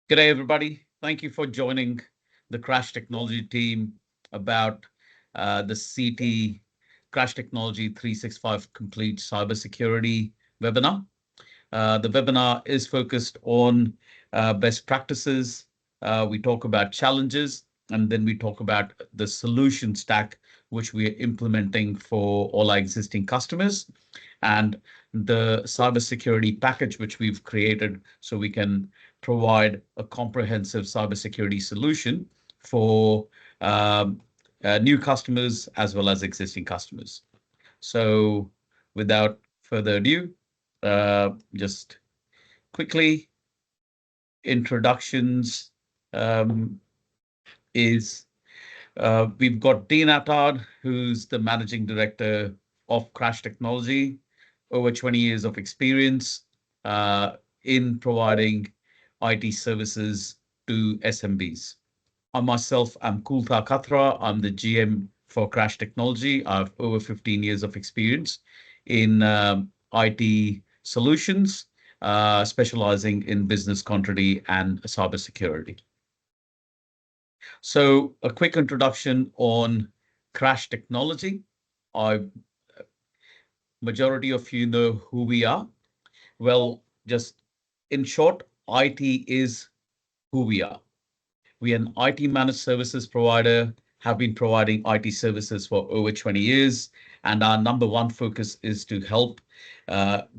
G'day, everybody. Thank you for joining the Crash Technology team about the CT Crash Technology 365 Complete Cybersecurity webinar. The webinar is focused on best practices. We talk about challenges, and then we talk about the solution stack, which we are implementing for all our existing customers, and the cybersecurity package, which we've created so we can provide a comprehensive cybersecurity solution for new customers as well as existing customers. So without further ado, just quickly, introductions is we've got Dean Attard, who's the managing director of Crash Technology, over 20 years of experience in providing IT services to SMBs. I myself am Kultha Katra. I'm the GM for Crash Technology. I have over 15 years of experience in IT solutions, specializing in business continuity and cybersecurity. So a quick introduction on Crash Technology. Majority of you know who we are. Well, just in short, IT is who we are. We are an IT managed services provider, have been providing IT services for over 20 years, and our number one focus is to help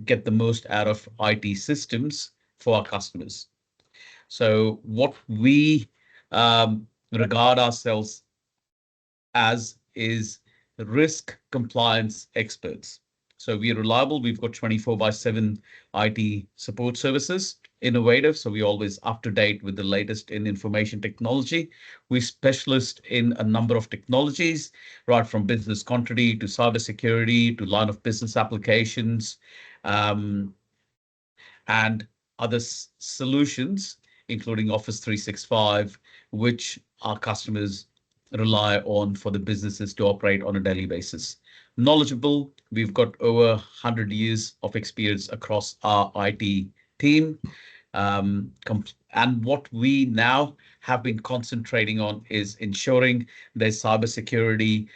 get the most out of IT systems for our customers. So what we regard ourselves as is risk compliance experts. So we are reliable. We've got 24/7 IT support services, innovative. So we're always up to date with the latest in information technology. We specialist in a number of technologies, right from business continuity to cybersecurity to line of business applications and other solutions, including Office 365, which our customers rely on for the businesses to operate on a daily basis. Knowledgeable, we've got over 100 years of experience across our IT team. And what we now have been concentrating on is ensuring there's cybersecurity,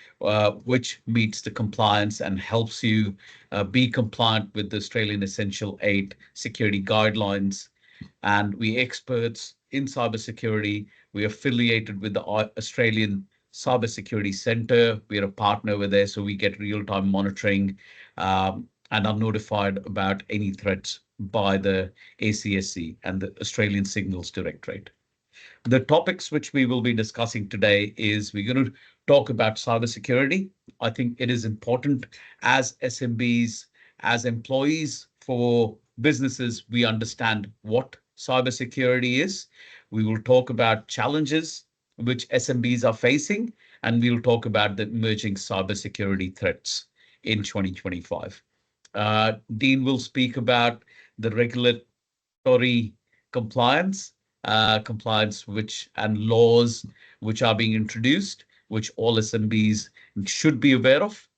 which meets the compliance and helps you be compliant with the Australian Essential 8 security guidelines. And we experts in cybersecurity. We're affiliated with the Australian Cybersecurity Centre. We're a partner with there, so we get real-time monitoring and are notified about any threats by the ACSC and the Australian Signals Directorate. The topics which we will be discussing today is we're going to talk about cybersecurity. I think it is important as SMBs, as employees for businesses, we understand what cybersecurity is. We will talk about challenges which SMBs are facing, and we'll talk about the emerging cybersecurity threats in 2025. Dean will speak about the regulatory compliance, which and laws which are being introduced, which all SMBs should be aware of.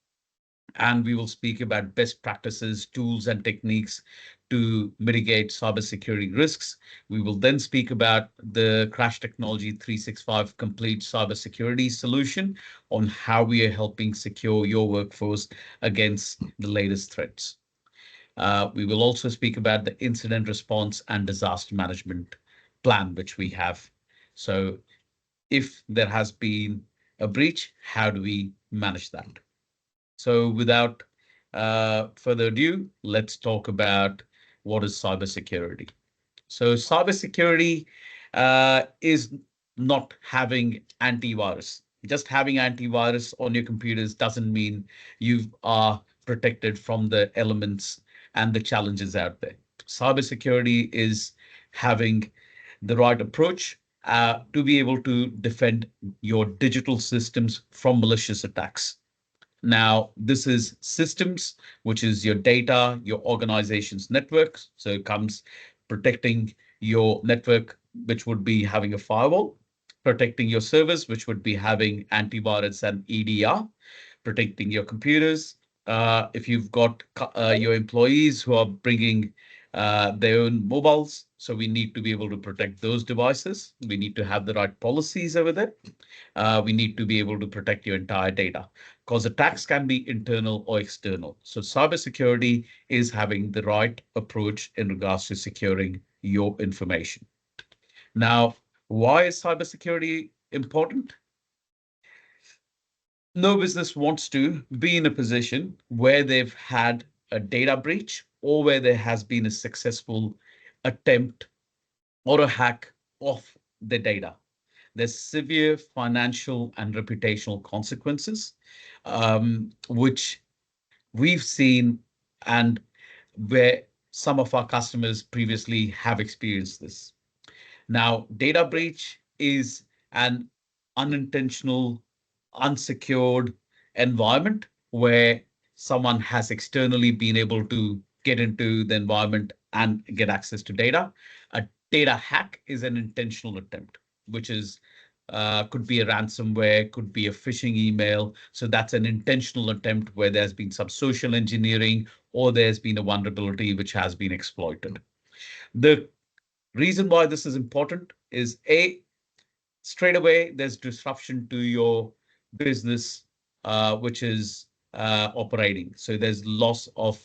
And we will speak about best practices, tools, and techniques to mitigate cybersecurity risks. We will then speak about the Crash Technology 365 Complete Cybersecurity solution on how we are helping secure your workforce against the latest threats. We will also speak about the incident response and disaster management plan, which we have. So if there has been a breach, how do we manage that? So without further ado, let's talk about what is cybersecurity. So cybersecurity is not having antivirus. Just having antivirus on your computers doesn't mean you are protected from the elements and the challenges out there. Cybersecurity is having the right approach to be able to defend your digital systems from malicious attacks. Now, this is systems, which is your data, your organization's networks. So it comes protecting your network, which would be having a firewall, protecting your servers, which would be having antivirus and EDR, protecting your computers. If you've got your employees who are bringing their own mobiles. So we need to be able to protect those devices. We need to have the right policies over there. We need to be able to protect your entire data because attacks can be internal or external. So cybersecurity is having the right approach in regards to securing your information. Now, why is cybersecurity important? No business wants to be in a position where they've had a data breach or where there has been a successful attempt or a hack of the data. There's severe financial and reputational consequences, which we've seen and where some of our customers previously have experienced this. Now, data breach is an unintentional, unsecured environment where someone has externally been able to get into the environment and get access to data. A data hack is an intentional attempt, which is could be a ransomware, could be a phishing email. So that's an intentional attempt where there's been some social engineering or there's been a vulnerability which has been exploited. The reason why this is important is A, straight away there's disruption to your business, which is operating. So there's loss of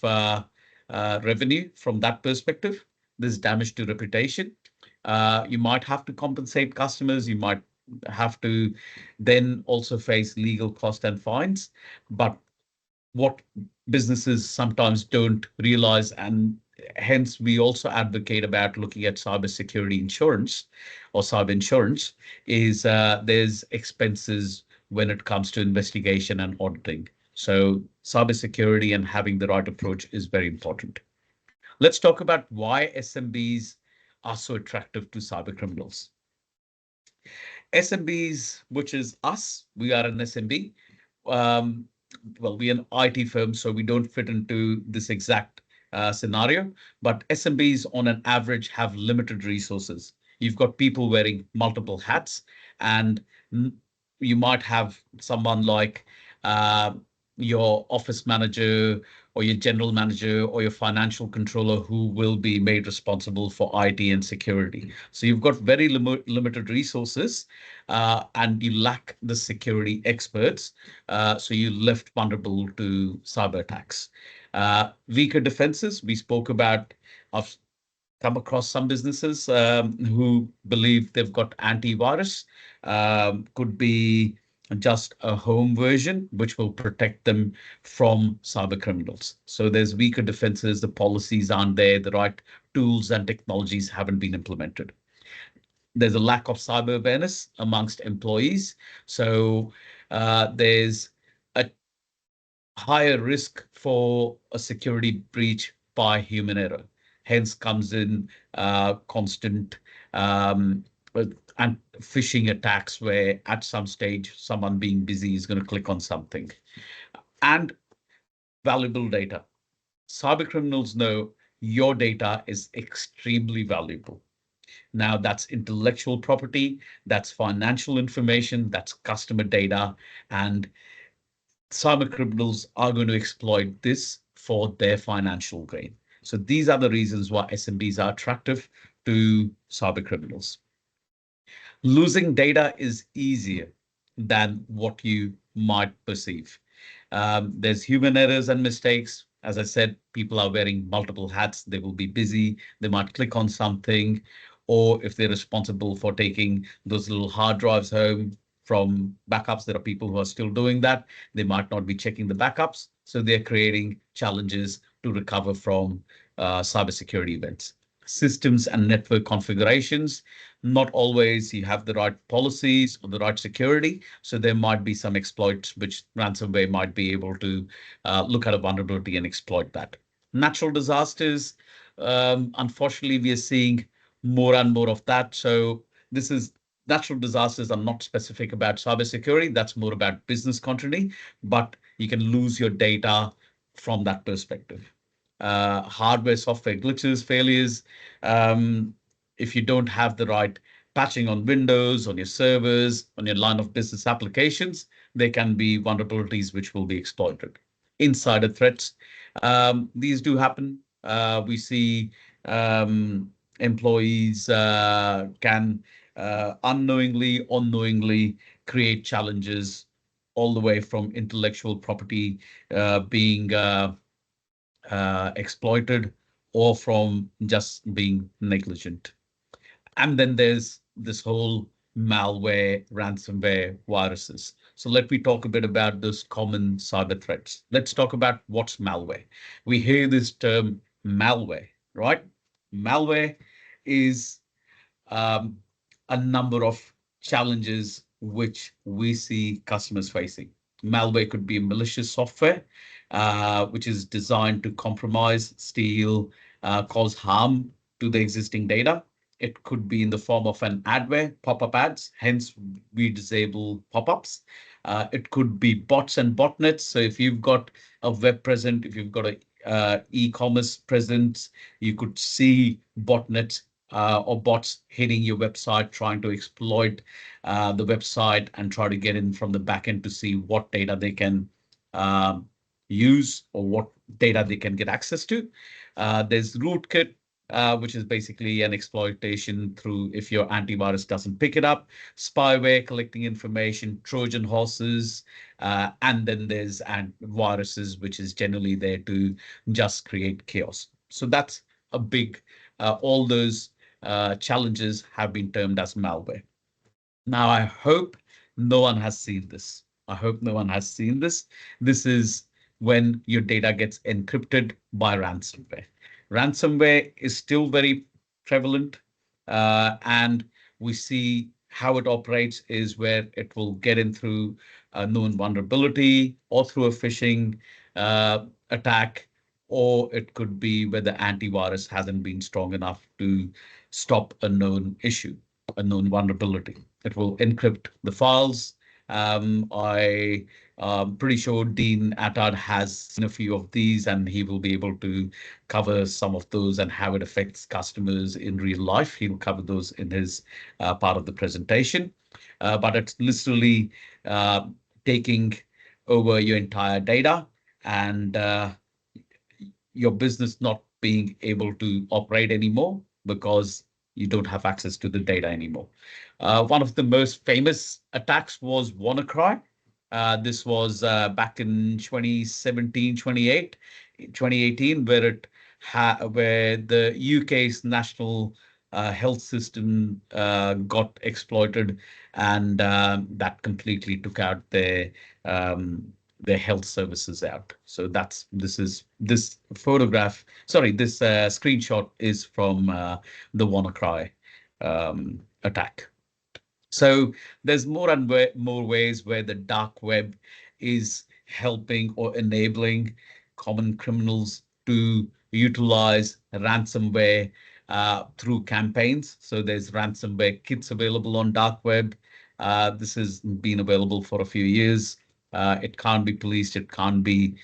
revenue from that perspective. There's damage to reputation. You might have to compensate customers. You might have to then also face legal cost and fines. But what businesses sometimes don't realize, and hence we also advocate about looking at cybersecurity insurance or cyber insurance, is there's expenses when it comes to investigation and auditing. So cybersecurity and having the right approach is very important. Let's talk about why SMBs are so attractive to cyber criminals. SMBs, which is us, we are an SMB. Um, well, we're an IT firm, so we don't fit into this exact scenario. But SMBs, on an average, have limited resources. You've got people wearing multiple hats, and you might have someone like uh, your office manager or your general manager or your financial controller who will be made responsible for IT and security. So you've got very limited resources and you lack the security experts. So you left vulnerable to cyber attacks. Weaker defenses, we spoke about. I've come across some businesses who believe they've got antivirus, could be just a home version, which will protect them from cyber criminals. So there's weaker defenses, the policies aren't there, the right tools and technologies haven't been implemented. There's a lack of cyber awareness amongst employees. So there's a higher risk for a security breach by human error. Hence comes in constant um, and phishing attacks where at some stage someone being busy is going to click on something. And valuable data. Cyber criminals know your data is extremely valuable. Now that's intellectual property, that's financial information, that's customer data, and cyber criminals are going to exploit this for their financial gain. So these are the reasons why SMBs are attractive to cyber criminals. Losing data is easier than what you might perceive. There's human errors and mistakes. As I said, people are wearing multiple hats. They will be busy. They might click on something, or if they're responsible for taking those little hard drives home from backups, there are people who are still doing that. They might not be checking the backups. So they're creating challenges to recover from cybersecurity events. Systems and network configurations. Not always you have the right policies or the right security. So there might be some exploits which ransomware might be able to look at a vulnerability and exploit that. Natural disasters. Unfortunately, we are seeing more and more of that. So this is natural disasters are not specific about cybersecurity. That's more about business continuity, but you can lose your data from that perspective. Hardware, software glitches, failures. Um, if you don't have the right patching on Windows, on your servers, on your line of business applications, there can be vulnerabilities which will be exploited. Insider threats. These do happen. We see employees can unknowingly create challenges all the way from intellectual property being exploited or from just being negligent. And then there's this whole malware, ransomware, viruses. So let me talk a bit about those common cyber threats. Let's talk about what's malware. We hear this term malware, right? Malware is um, a number of challenges which we see customers facing. Malware could be malicious software, which is designed to compromise, steal, cause harm to the existing data. It could be in the form of an adware, pop-up ads, hence we disable pop-ups. It could be bots and botnets. So if you've got a web present, if you've got a e-commerce presence, you could see botnets or bots hitting your website, trying to exploit the website and try to get in from the back end to see what data they can um, use or what data they can get access to. There's rootkit, which is basically an exploitation through if your antivirus doesn't pick it up, spyware collecting information, Trojan horses, and then there's viruses, which is generally there to just create chaos. So that's a big, all those challenges have been termed as malware. Now, I hope no one has seen this. I hope no one has seen this. This is when your data gets encrypted by ransomware. Ransomware is still very prevalent, and we see how it operates is where it will get in through a known vulnerability or through a phishing attack, or it could be where the antivirus hasn't been strong enough to stop a known issue, a known vulnerability. It will encrypt the files. I'm pretty sure Dean Attard has seen a few of these, and he will be able to cover some of those and how it affects customers in real life. He'll cover those in his part of the presentation. But it's literally uh, taking over your entire data and your business not being able to operate anymore because you don't have access to the data anymore. One of the most famous attacks was WannaCry. This was back in 2017, 2018, where where the UK's national health system got exploited, and that completely took out their health services out. So this photograph. Sorry, this screenshot is from the WannaCry attack. So there's more and more ways where the dark web is helping or enabling common criminals to utilize ransomware through campaigns. So there's ransomware kits available on dark web. This has been available for a few years. It can't be policed. It can't be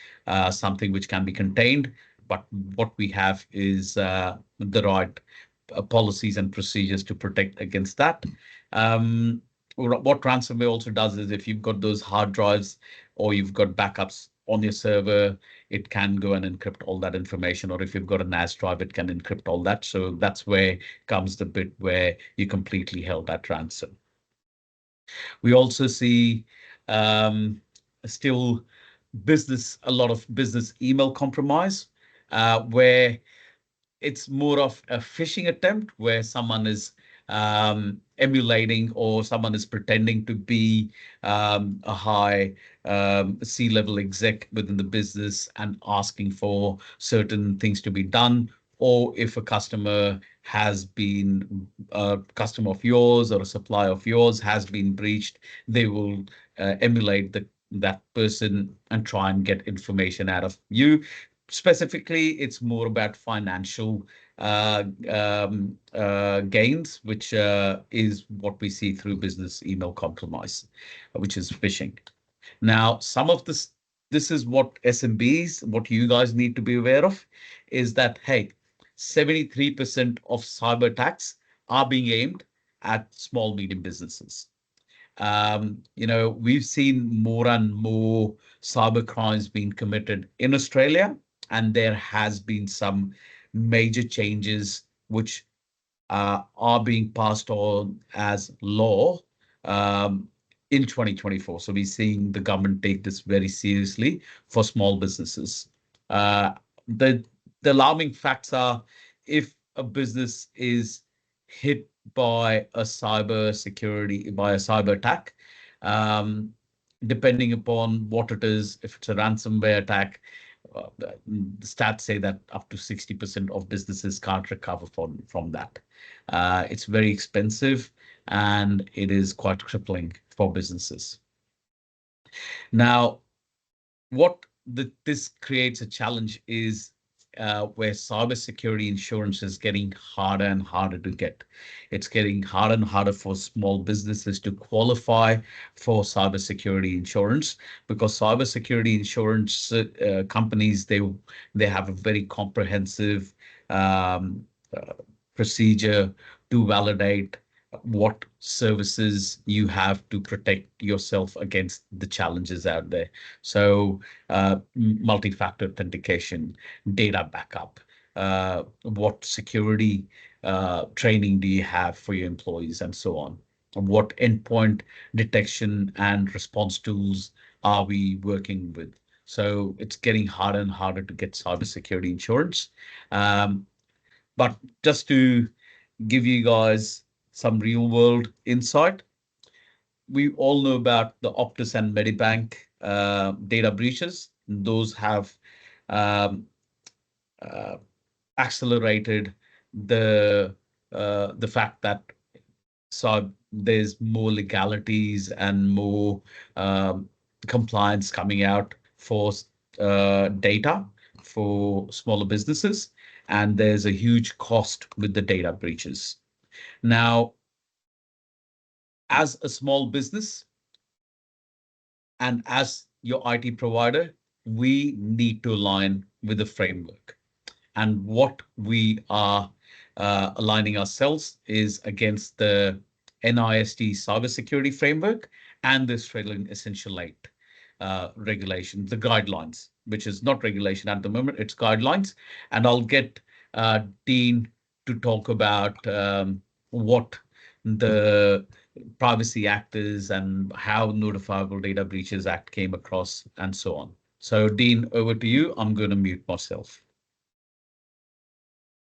something which can be contained. But what we have is the right policies and procedures to protect against that. What ransomware also does is if you've got those hard drives or you've got backups on your server, it can go and encrypt all that information. Or if you've got a NAS drive, it can encrypt all that. So that's where comes the bit where you completely held at ransom. We also see still a lot of business email compromise, where it's more of a phishing attempt where someone is emulating or someone is pretending to be a high C-level exec within the business and asking for certain things to be done. Or if a customer has been a customer of yours or a supplier of yours has been breached, they will emulate that person and try and get information out of you. Specifically, it's more about financial gains, which is what we see through business email compromise, which is phishing. Now, this is what SMBs, what you guys need to be aware of, is that, hey, 73% of cyber attacks are being aimed at small, medium businesses. We've seen more and more cyber crimes being committed in Australia, and there has been some major changes which are being passed on as law in 2024. So we're seeing the government take this very seriously for small businesses. The the alarming facts are, if a business is hit by a cyber attack, um, depending upon what it is, if it's a ransomware attack, the stats say that up to 60% of businesses can't recover from that. It's very expensive and it is quite crippling for businesses. Now, what this creates a challenge is where cybersecurity insurance is getting harder and harder to get. It's getting harder and harder for small businesses to qualify for cybersecurity insurance, because cybersecurity insurance companies, they have a very comprehensive um, uh, procedure to validate what services you have to protect yourself against the challenges out there. So multi-factor authentication, data backup, what security training do you have for your employees, and so on. What endpoint detection and response tools are we working with? So it's getting harder and harder to get cybersecurity insurance. But just to give you guys some real world insight, we all know about the Optus and Medibank data breaches. Those have um, uh, accelerated the fact that there's more legalities and more compliance coming out for data for smaller businesses, and there's a huge cost with the data breaches. Now, as a small business and as your IT provider, we need to align with the framework. And what we are aligning ourselves is against the NIST cybersecurity framework and the Australian Essential 8 regulations, the guidelines, which is not regulation at the moment, it's guidelines. And I'll get Dean to talk about what the Privacy Act is and how Notifiable Data Breaches Act came across and so on. So Dean, over to you. I'm going to mute myself.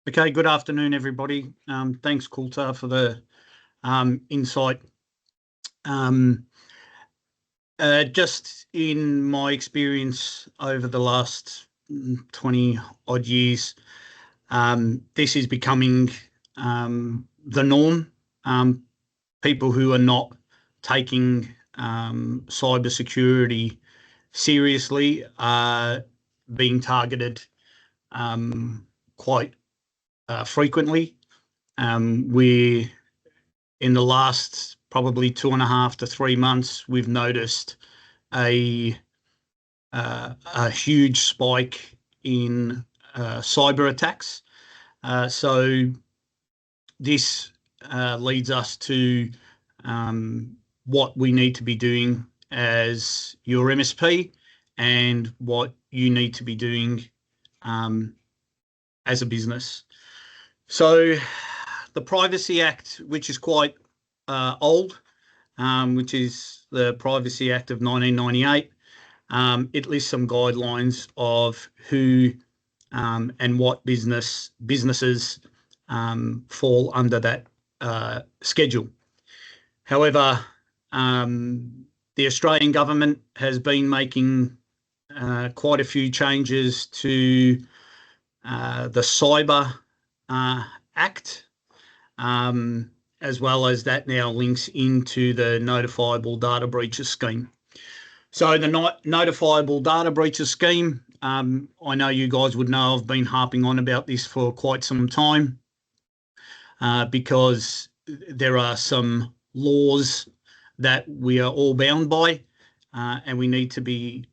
Okay, good afternoon, everybody. Thanks, Kultar, for the insight. Just in my experience over the last 20 odd years, this is becoming the norm. People who are not taking cybersecurity seriously are being targeted quite frequently. We, in the last probably 2.5 to 3 months, we've noticed a huge spike in cyber attacks. So this leads us to what we need to be doing as your MSP and what you need to be doing as a business. So the Privacy Act, which is quite old, which is the Privacy Act of 1998, it lists some guidelines of who and what businesses fall under that schedule. However, the Australian government has been making quite a few changes to the Cyber Act, as well as that now links into the Notifiable Data Breaches Scheme. So the Notifiable Data Breaches Scheme, I know you guys would know I've been harping on about this for quite some time because there are some laws that we are all bound by, and we need to be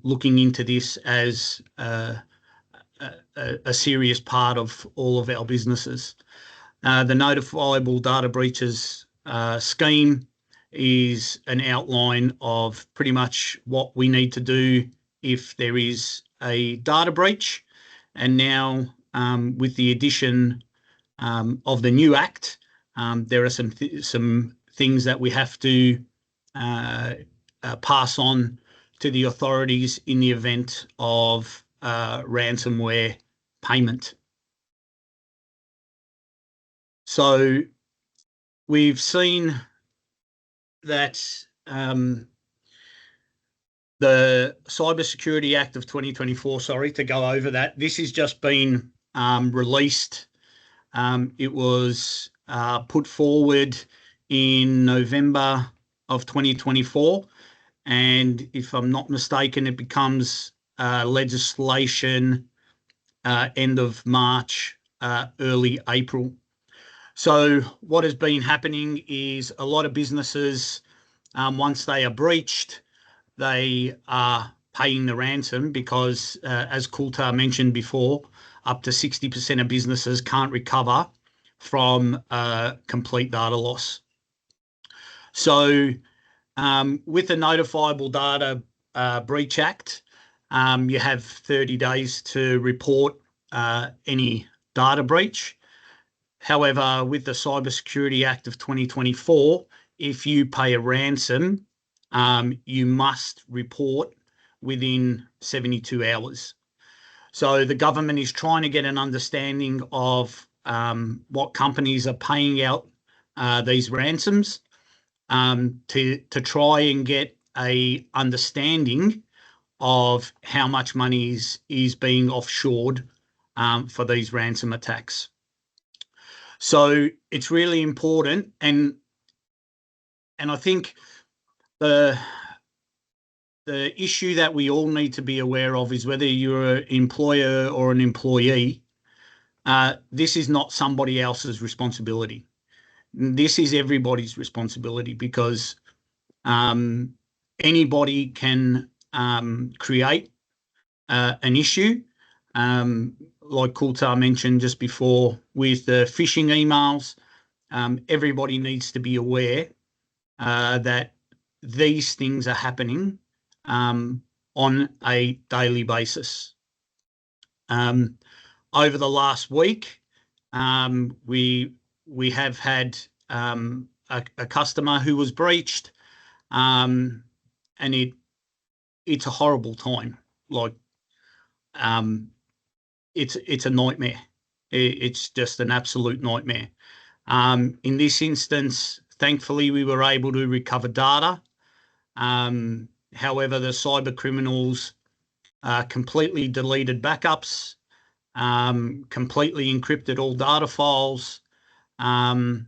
looking into this as a serious part of all of our businesses. The Notifiable Data Breaches Scheme is an outline of pretty much what we need to do if there is a data breach. And now with the addition of the new Act, there are some things that we have to pass on to the authorities in the event of ransomware payment. So we've seen that the Cybersecurity Act of 2024, to go over that, this has just been released. It was put forward in November of 2024, and if I'm not mistaken, it becomes legislation end of March, early April. So what has been happening is a lot of businesses, once they are breached, they are paying the ransom because, as Kultar mentioned before, up to 60% of businesses can't recover from complete data loss. So with the Notifiable Data Breach Act, you have 30 days to report any data breach. However, with the Cybersecurity Act of 2024, if you pay a ransom, you must report within 72 hours. So the government is trying to get an understanding of what companies are paying out these ransoms to try and get a understanding of how much money is being offshored for these ransom attacks. So it's really important, and I think the issue that we all need to be aware of is whether you're an employer or an employee, this is not somebody else's responsibility. This is everybody's responsibility, because anybody can create an issue. Like Kultar mentioned just before with the phishing emails, everybody needs to be aware that these things are happening on a daily basis. Over the last week, we have had a customer who was breached, and it's a horrible time. Like, it's a nightmare. It's just an absolute nightmare. In this instance, thankfully, we were able to recover data. However, the cyber criminals completely deleted backups, completely encrypted all data files, and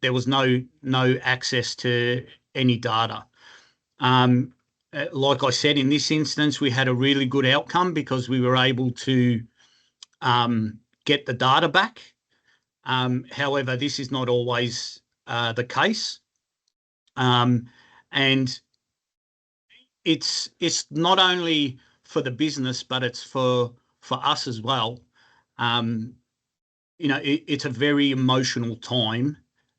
there was no access to any data. Like I said, in this instance, we had a really good outcome because we were able to get the data back. However, this is not always the case. And it's not only for the business, but it's for us as well. It's a very emotional time,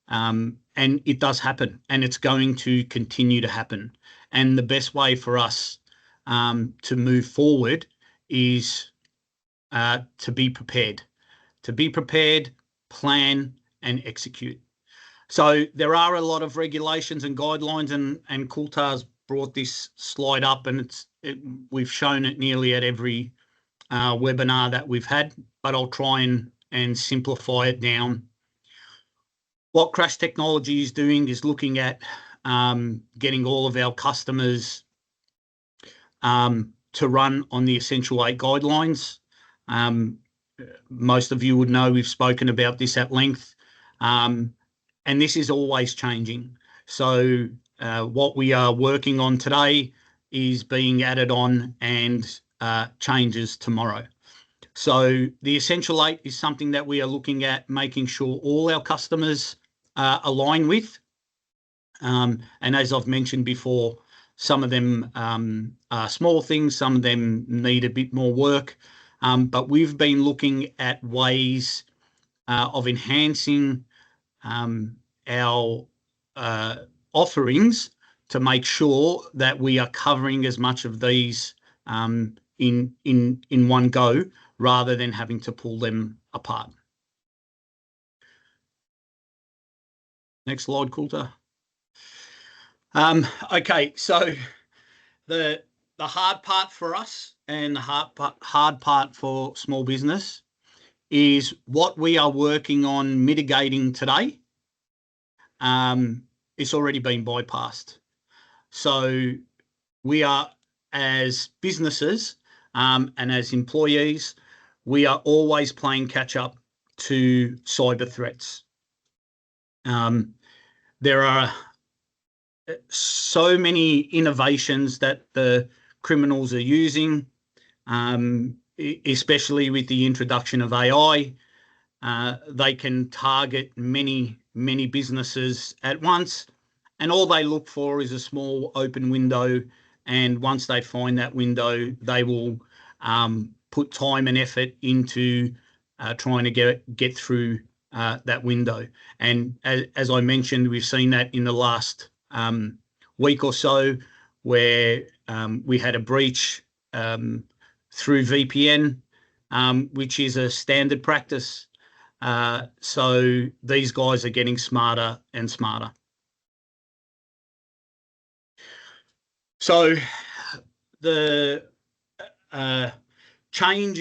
and it does happen, and it's going to continue to happen. And the best way for us to move forward is to be prepared. To be prepared, plan, and execute. So there are a lot of regulations and guidelines, and Kultar's brought this slide up, and we've shown it nearly at every webinar that we've had, but I'll try and simplify it down. What Crash Technology is doing is looking at getting all of our customers to run on the Essential 8 guidelines. Most of you would know we've spoken about this at length, and this is always changing. So what we are working on today is being added on and changes tomorrow. So the Essential 8 is something that we are looking at making sure all our customers align with. And as I've mentioned before, some of them are small things, some of them need a bit more work. But we've been looking at ways of enhancing our offerings to make sure that we are covering as much of these in one go, rather than having to pull them apart. Next slide, Coulter. Okay, so the hard part for us and the hard part for small business is what we are working on mitigating today. It's already been bypassed. So we are, as businesses and as employees, we are always playing catch up to cyber threats. There are so many innovations that the criminals are using, especially with the introduction of AI. They can target many businesses at once, and all they look for is a small open window. And once they find that window, they will put time and effort into trying to get through that window. And as I mentioned, we've seen that in the last week or so, where we had a breach through VPN, which is a standard practice. So these guys are getting smarter and smarter. So the change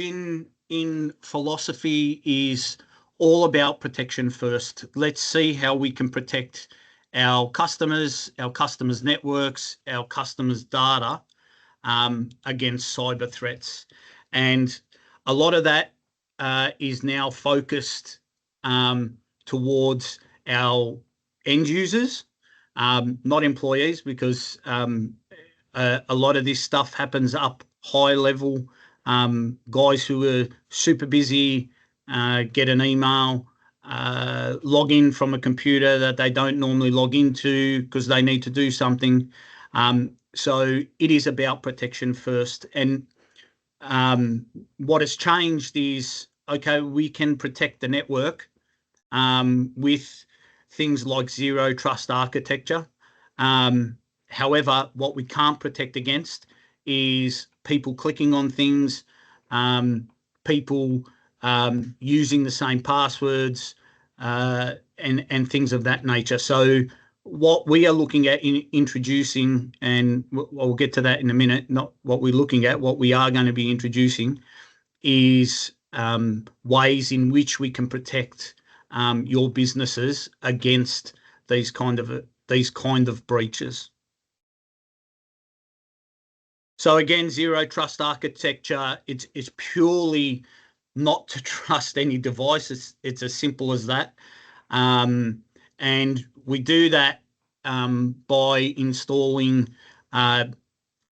in philosophy is all about protection first. Let's see how we can protect our customers' networks, our customers' data against cyber threats. And a lot of that is now focused towards our end users, not employees, because a lot of this stuff happens up high level. Guys who are super busy get an email, log in from a computer that they don't normally log into because they need to do something. So it is about protection first. And what has changed is, okay, we can protect the network with things like zero trust architecture. However, what we can't protect against is people clicking on things, people using the same passwords, and things of that nature. So what we are looking at in introducing, and we'll get to that in a minute, not what we're looking at, what we are going to be introducing is ways in which we can protect your businesses against these kind of breaches. So again, zero trust architecture, it's purely not to trust any device. It's as simple as that. And we do that by installing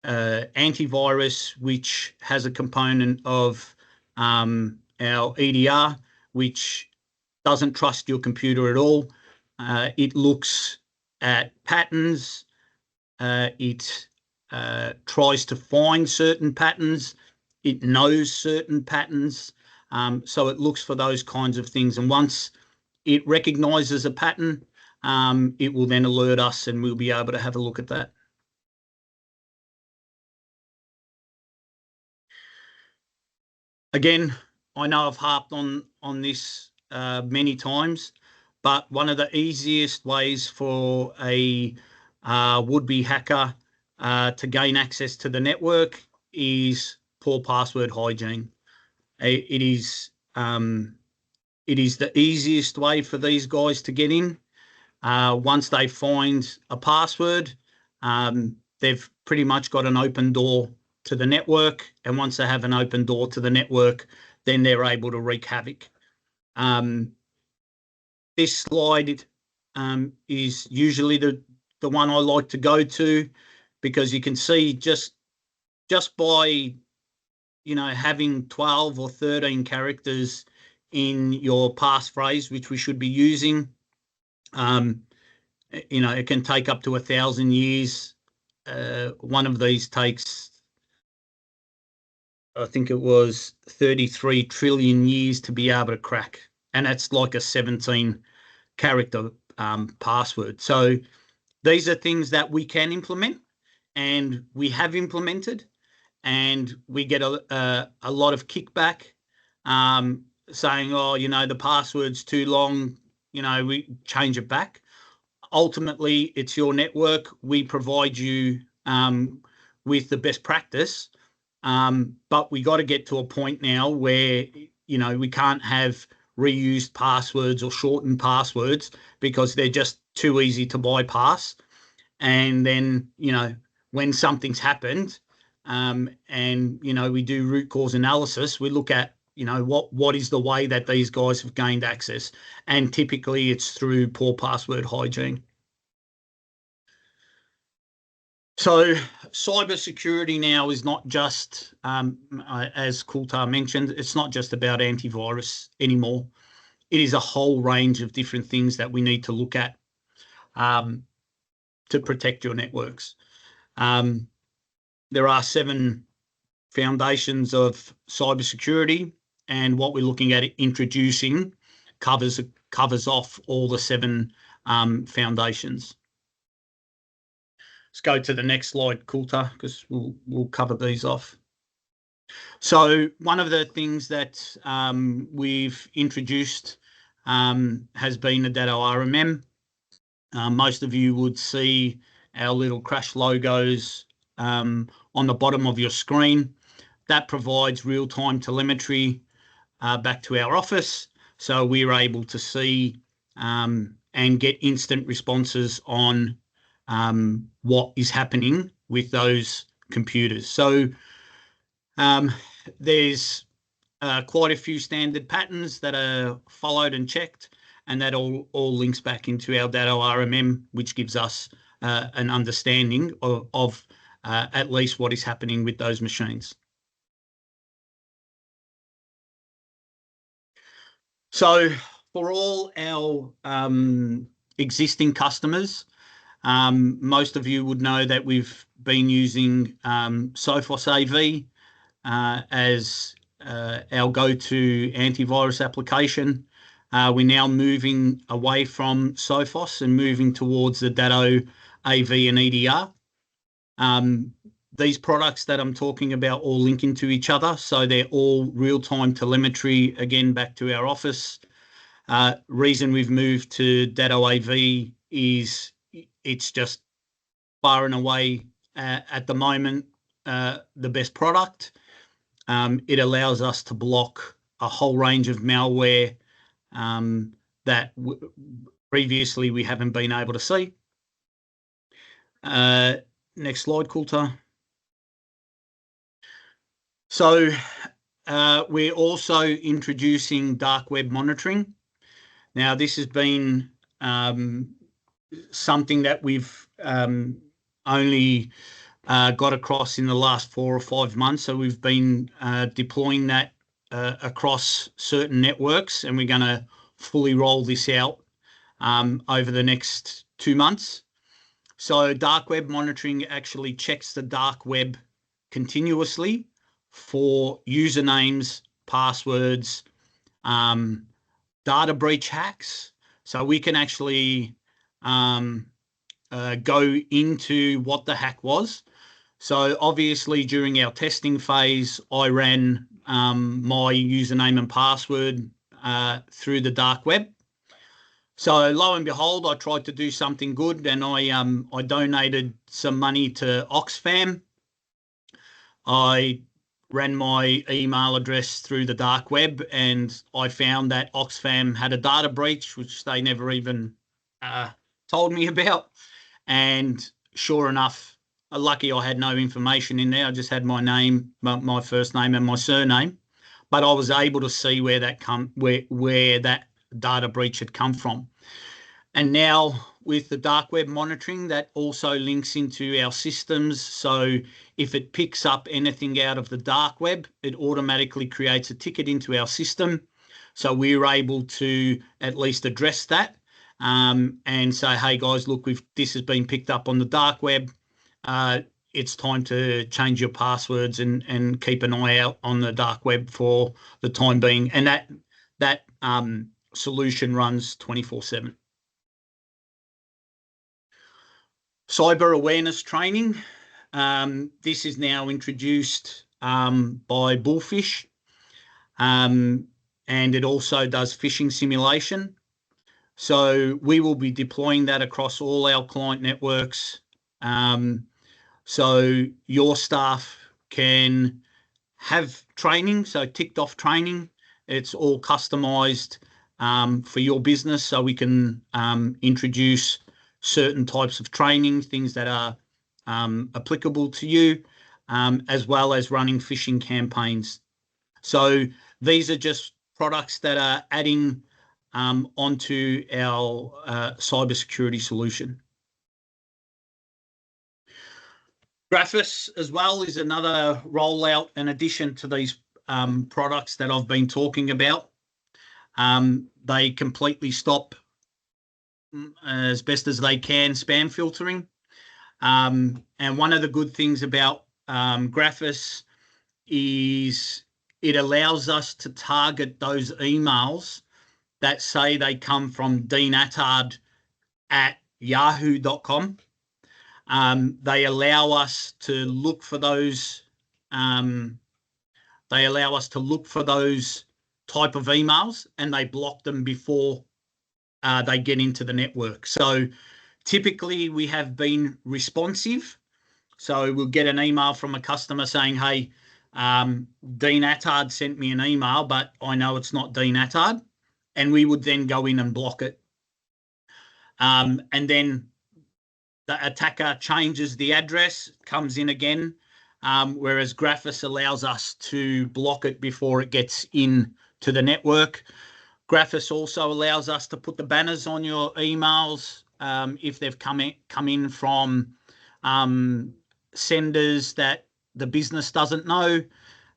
antivirus, which has a component of our EDR, which doesn't trust your computer at all. It looks at patterns. It tries to find certain patterns. It knows certain patterns. So it looks for those kinds of things. And once it recognizes a pattern, it will then alert us and we'll be able to have a look at that. Again, I know I've harped on this many times, but one of the easiest ways for a would-be hacker to gain access to the network is poor password hygiene. It is the easiest way for these guys to get in. Once they find a password, they've pretty much got an open door to the network. And once they have an open door to the network, then they're able to wreak havoc. This slide is usually the one I like to go to, because you can see just by having 12 or 13 characters in your passphrase, which we should be using, it can take up to 1,000 years. One of these takes, I think it was 33 trillion years to be able to crack. And that's like a 17 character password. So these are things that we can implement and we have implemented, and we get a lot of kickback saying, oh, the password's too long, we change it back. Ultimately, it's your network. We provide you with the best practice, but we got to get to a point now where, we can't have reused passwords or shortened passwords because they're just too easy to bypass. And then, when something's happened, and, we do root cause analysis, we look at, what is the way that these guys have gained access. And typically it's through poor password hygiene. So cybersecurity now is not just, as Kultar mentioned, it's not just about antivirus anymore. It is a whole range of different things that we need to look at to protect your networks. There are 7 foundations of cybersecurity, and what we're looking at introducing covers off all the 7 foundations. Let's go to the next slide, Kultar, because we'll cover these off. So one of the things that we've introduced has been the Datto RMM. Most of you would see our little crash logos on the bottom of your screen. That provides real-time telemetry back to our office, so we're able to see and get instant responses on what is happening with those computers. So there's quite a few standard patterns that are followed and checked, and that all links back into our Datto RMM, which gives us an understanding of at least what is happening with those machines. So for all our existing customers, most of you would know that we've been using Sophos AV as our go-to antivirus application. We're now moving away from Sophos and moving towards the Datto AV and EDR. These products that I'm talking about all link into each other, so they're all real-time telemetry, again, back to our office. Reason we've moved to Datto AV is it's just far and away, at the moment, the best product. It allows us to block a whole range of malware that previously we haven't been able to see. Next slide, Kultar. So we're also introducing dark web monitoring. Now, this has been something that we've only got across in the last 4 or 5 months. So we've been deploying that across certain networks, and we're going to fully roll this out over the next 2 months. So dark web monitoring actually checks the dark web continuously for usernames, passwords, data breach hacks. So we can actually go into what the hack was. So obviously during our testing phase, I ran my username and password through the dark web. So lo and behold, I tried to do something good, and I donated some money to Oxfam. I ran my email address through the dark web, and I found that Oxfam had a data breach, which they never even told me about. And sure enough, lucky I had no information in there. I just had my name, my first name and my surname. But I was able to see where that data breach had come from. And now with the dark web monitoring, that also links into our systems. So if it picks up anything out of the dark web, it automatically creates a ticket into our system. So we're able to at least address that and say, hey guys, look, this has been picked up on the dark web. It's time to change your passwords and keep an eye out on the dark web for the time being. And that solution runs 24/7. Cyber awareness training. This is now introduced by Bullfish. and it also does phishing simulation. So we will be deploying that across all our client networks. So your staff can have training, so ticked off training. It's all customized for your business, so we can introduce certain types of training, things that are applicable to you, as well as running phishing campaigns. So these are just products that are adding onto our cybersecurity solution. Graphis as well is another rollout in addition to these products that I've been talking about. They completely stop, as best as they can, spam filtering. And one of the good things about Graphis is it allows us to target those emails that say they come from deanattard@yahoo.com. They allow us to look for those. They allow us to look for those type of emails, and they block them before they get into the network. So typically, we have been responsive. So we'll get an email from a customer saying, "Hey, Dean Attard sent me an email, but I know it's not Dean Attard," and we would then go in and block it. And then the attacker changes the address, comes in again, whereas Graphis allows us to block it before it gets in to the network. Graphis also allows us to put the banners on your emails if they've come in from senders that the business doesn't know.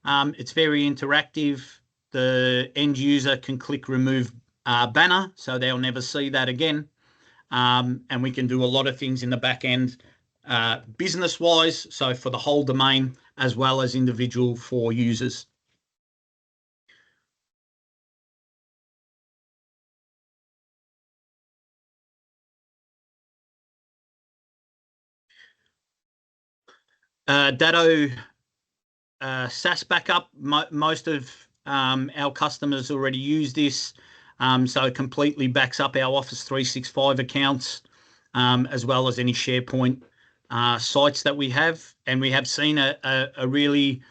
It's very interactive. The end user can click remove banner, so they'll never see that again. And we can do a lot of things in the back end business-wise, so for the whole domain as well as individual for users. Datto SaaS backup, most of our customers already use this, so it completely backs up our Office 365 accounts, as well as any SharePoint sites that we have. And we have seen a really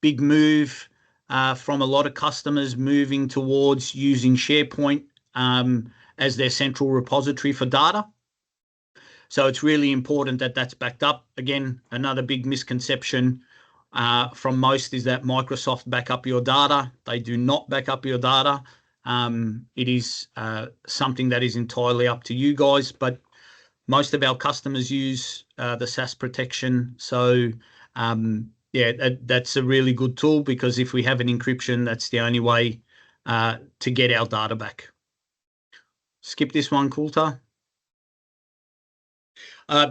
big move from a lot of customers moving towards using SharePoint as their central repository for data. So it's really important that that's backed up. Again, another big misconception from most is that Microsoft back up your data. They do not back up your data. It is something that is entirely up to you guys, but most of our customers use the SaaS protection. So yeah, that's a really good tool, because if we have an encryption, that's the only way to get our data back. Skip this one, Coulter.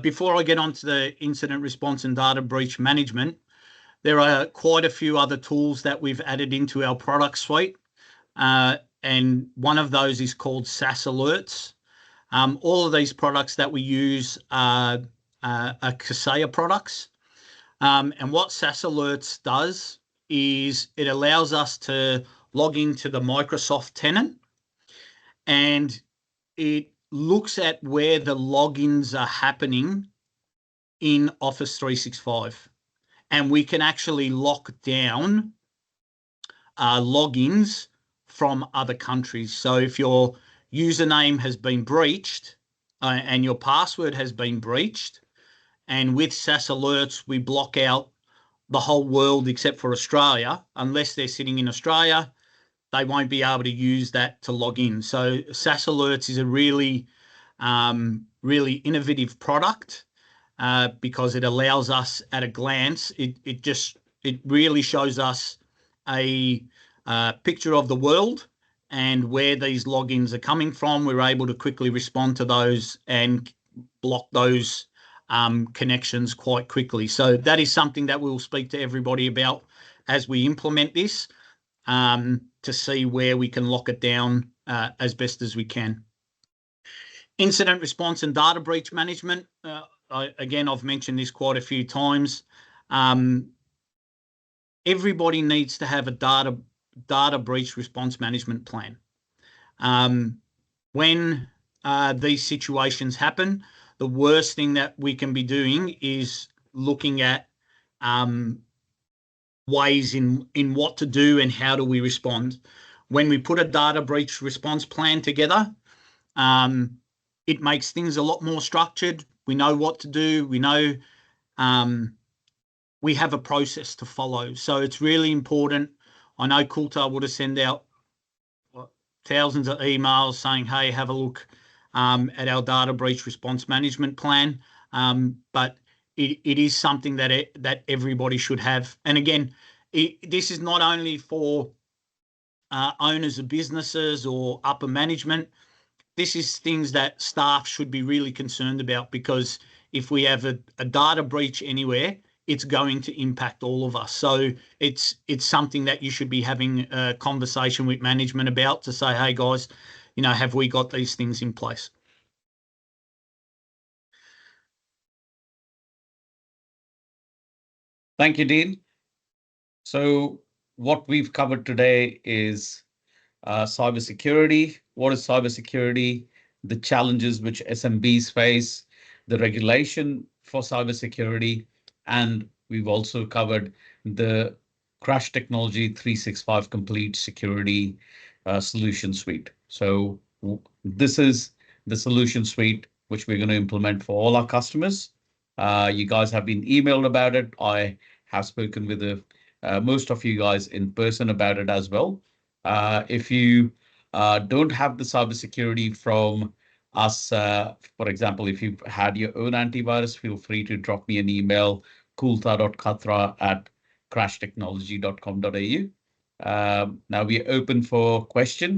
Before I get on to the incident response and data breach management, there are quite a few other tools that we've added into our product suite. And one of those is called SaaS Alerts. All of these products that we use are Kaseya products. And what SaaS Alerts does is it allows us to log into the Microsoft tenant, and it looks at where the logins are happening in Office 365. And we can actually lock down logins from other countries. So if your username has been breached and your password has been breached, and with SaaS Alerts, we block out the whole world except for Australia. Unless they're sitting in Australia, they won't be able to use that to log in. So SaaS Alerts is a really, really innovative product because it allows us at a glance. It really shows us a picture of the world and where these logins are coming from. We're able to quickly respond to those and block those connections quite quickly. So that is something that we'll speak to everybody about as we implement this, to see where we can lock it down as best as we can. Incident response and data breach management. Again, I've mentioned this quite a few times. Everybody needs to have a data breach response management plan. When these situations happen, the worst thing that we can be doing is looking at ways in what to do and how do we respond. When we put a data breach response plan together, it makes things a lot more structured. We know what to do. We know we have a process to follow. So it's really important. I know Coulter would have sent out thousands of emails saying, hey, have a look at our data breach response management plan. But it is something that everybody should have. And again, this is not only for owners of businesses or upper management. This is things that staff should be really concerned about, because if we have a data breach anywhere, it's going to impact all of us. So it's something that you should be having a conversation with management about to say, hey guys, have we got these things in place? Thank you, Dean. So what we've covered today is cybersecurity. What is cybersecurity? The challenges which SMBs face, the regulation for cybersecurity, and we've also covered the Crash Technology 365 Complete Security Solution Suite. So this is the solution suite which we're going to implement for all our customers. You guys have been emailed about it. I have spoken with most of you guys in person about it as well. If you don't have the cybersecurity from us, for example, if you've had your own antivirus, feel free to drop me an email, kulta.katra@crashtechnology.com.au. Now we're open for questions.